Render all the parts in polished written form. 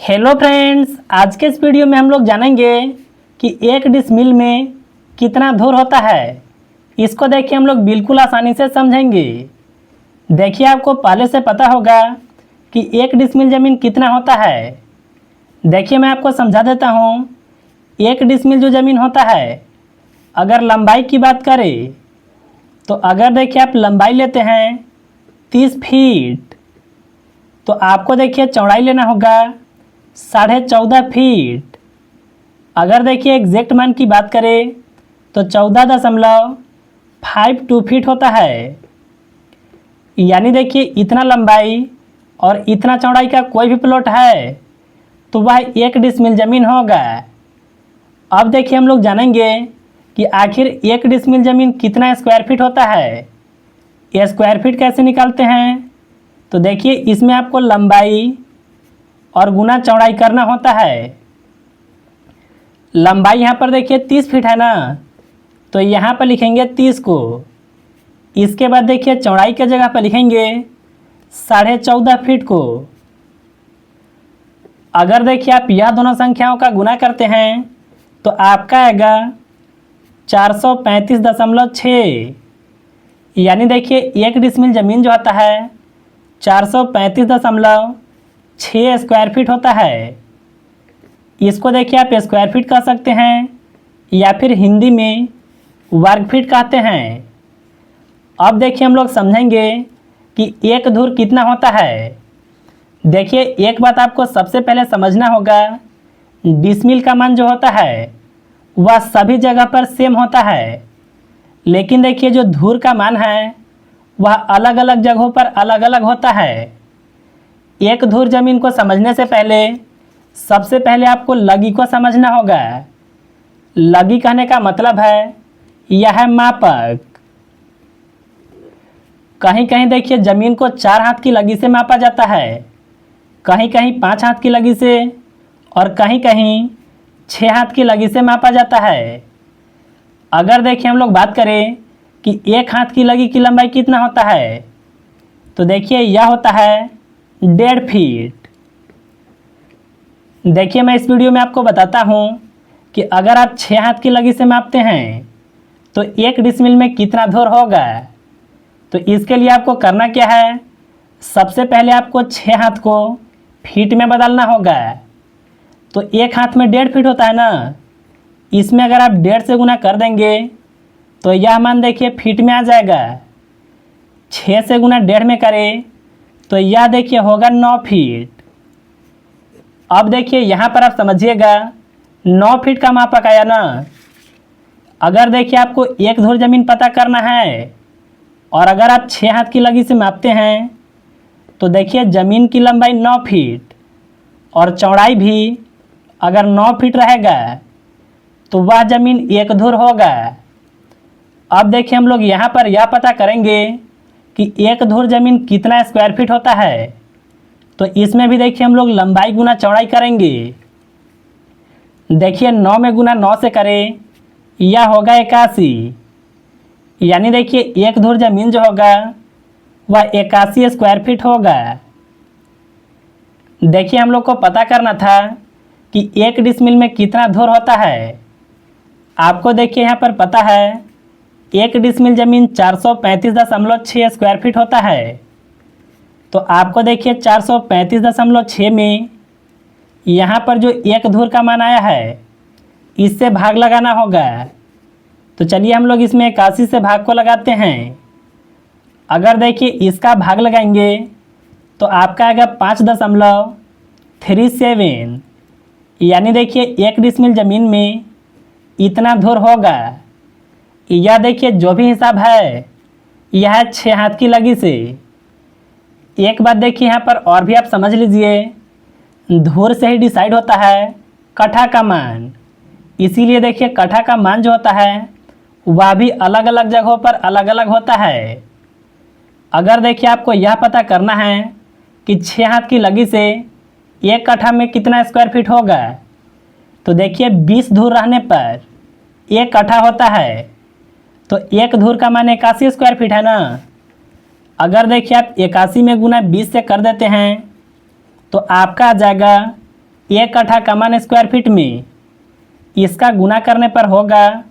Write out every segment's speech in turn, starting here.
Hello friends, आज के इस वीडियो में हम लोग जानेंगे कि एक डिसमिल में कितना धूर होता है। इसको देखिए हम लोग बिल्कुल आसानी से समझेंगे। देखिए आपको पहले से पता होगा कि एक डिसमिल ज़मीन कितना होता है। देखिए मैं आपको समझा देता हूँ। एक डिसमिल जो ज़मीन होता है, अगर लंबाई की बात करें तो अगर देखिए आप लंबाई लेते हैं 30 फीट, तो आपको देखिए चौड़ाई लेना होगा 14.5 फीट। अगर देखिए एग्जैक्ट मान की बात करें तो 14.52 फीट होता है। यानी देखिए इतना लंबाई और इतना चौड़ाई का कोई भी प्लॉट है तो वह एक डिसमिल ज़मीन होगा। अब देखिए हम लोग जानेंगे कि आखिर एक डिसमिल ज़मीन कितना स्क्वायर फीट होता है। ये स्क्वायर फीट कैसे निकालते हैं, तो देखिए इसमें आपको लंबाई और गुना चौड़ाई करना होता है। लंबाई यहाँ पर देखिए 30 फीट है ना, तो यहाँ पर लिखेंगे 30 को। इसके बाद देखिए चौड़ाई के जगह पर लिखेंगे 14.5 फीट को। अगर देखिए आप यह दोनों संख्याओं का गुना करते हैं तो आपका आएगा 435.6। यानी देखिए एक डिसमिल ज़मीन जो होता है 435.6 स्क्वायर फीट होता है। इसको देखिए आप स्क्वायर फीट कह सकते हैं या फिर हिंदी में वर्ग फीट कहते हैं। अब देखिए हम लोग समझेंगे कि एक धुर कितना होता है। देखिए एक बात आपको सबसे पहले समझना होगा, डिसमिल का मान जो होता है वह सभी जगह पर सेम होता है, लेकिन देखिए जो धुर का मान है वह अलग अलग जगहों पर अलग अलग होता है। एक धुर जमीन को समझने से पहले सबसे पहले आपको लगी को समझना होगा। लगी कहने का मतलब है यह है मापक। कहीं कहीं देखिए जमीन को 4 हाथ की लगी से मापा जाता है, कहीं कहीं 5 हाथ की लगी से और कहीं कहीं 6 हाथ की लगी से मापा जाता है। अगर देखिए हम लोग बात करें कि एक हाथ की लगी की लंबाई कितना होता है, तो देखिए यह होता है 1.5 फीट। देखिए मैं इस वीडियो में आपको बताता हूँ कि अगर आप 6 हाथ की लगी से मापते हैं तो एक डिसमिल में कितना धुर होगा। तो इसके लिए आपको करना क्या है, सबसे पहले आपको 6 हाथ को फीट में बदलना होगा। तो एक हाथ में 1.5 फीट होता है ना, इसमें अगर आप 1.5 से गुना कर देंगे तो यह मान देखिए फीट में आ जाएगा। 6 से गुना 1.5 में करें तो यह देखिए होगा 9 फीट। अब देखिए यहाँ पर आप समझिएगा 9 फीट का मापक आया ना। अगर देखिए आपको एक धुर जमीन पता करना है और अगर आप 6 हाथ की लगी से मापते हैं तो देखिए ज़मीन की लंबाई 9 फीट और चौड़ाई भी अगर 9 फीट रहेगा तो वह ज़मीन एक धुर होगा। अब देखिए हम लोग यहाँ पर यह पता करेंगे कि एक धुर ज़मीन कितना स्क्वायर फीट होता है। तो इसमें भी देखिए हम लोग लंबाई गुना चौड़ाई करेंगे। देखिए 9 में गुना 9 से करें, यह होगा 81। यानी देखिए एक धुर जमीन जो होगा वह 81 स्क्वायर फीट होगा। देखिए हम लोग को पता करना था कि एक डिसमिल में कितना धुर होता है। आपको देखिए यहाँ पर पता है एक डिसमिल ज़मीन 435.6 स्क्वायर फीट होता है। तो आपको देखिए 435.6 में यहाँ पर जो एक धुर का मान आया है इससे भाग लगाना होगा। तो चलिए हम लोग इसमें 81 से भाग को लगाते हैं। अगर देखिए इसका भाग लगाएंगे तो आपका आएगा 5.37। यानी देखिए एक डिसमिल ज़मीन में इतना धुर होगा। यह देखिए जो भी हिसाब है यह है 6 हाथ की लगी से। एक बात देखिए यहाँ पर और भी आप समझ लीजिए, धुर से ही डिसाइड होता है कठा का मान। इसीलिए देखिए कठा का मान जो होता है वह भी अलग अलग जगहों पर अलग अलग होता है। अगर देखिए आपको यह पता करना है कि 6 हाथ की लगी से एक कठा में कितना स्क्वायर फीट होगा, तो देखिए 20 धुर रहने पर एक कठा होता है। तो एक धुर का मान 81 स्क्वायर फीट है ना। अगर देखिए आप 81 में गुना 20 से कर देते हैं तो आपका आ जाएगा 1 कट्ठा का मान स्क्वायर फीट में, इसका गुना करने पर होगा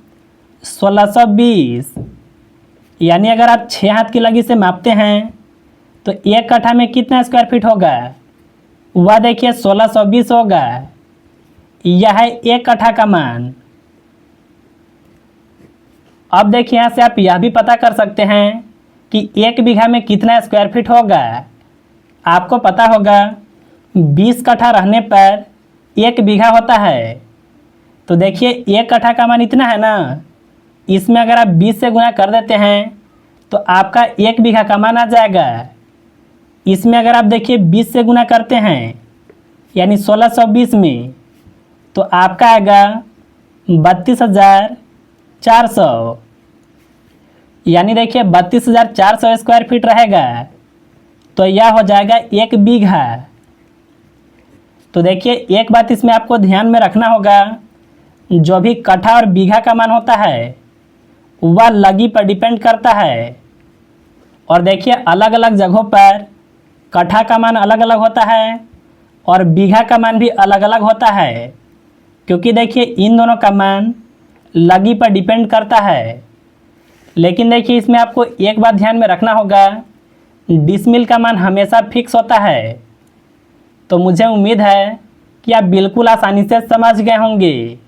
1620। यानी अगर आप 6 हाथ की लगी से मापते हैं तो 1 कट्ठा में कितना स्क्वायर फीट होगा, वह देखिए 1620 होगा। यह है 1 कट्ठा का मान। अब देखिए यहाँ से आप यह भी पता कर सकते हैं कि 1 बीघा में कितना स्क्वायर फीट होगा। आपको पता होगा 20 कट्ठा रहने पर 1 बीघा होता है। तो देखिए 1 कट्ठा का मान इतना है ना, इसमें अगर आप 20 से गुना कर देते हैं तो आपका 1 बीघा का मान आ जाएगा। इसमें अगर आप देखिए 20 से गुना करते हैं यानी 1620 में, तो आपका आएगा 32,400। यानी देखिए 32,400 स्क्वायर फीट रहेगा, तो यह हो जाएगा 1 बीघा। तो देखिए एक बात इसमें आपको ध्यान में रखना होगा, जो भी कट्ठा और बीघा का मान होता है वह लगी पर डिपेंड करता है। और देखिए अलग अलग जगहों पर कट्ठा का मान अलग अलग होता है और बीघा का मान भी अलग अलग होता है, क्योंकि देखिए इन दोनों का मान लगी पर डिपेंड करता है। लेकिन देखिए इसमें आपको एक बात ध्यान में रखना होगा, डिसमिल का मान हमेशा फिक्स होता है। तो मुझे उम्मीद है कि आप बिल्कुल आसानी से समझ गए होंगे।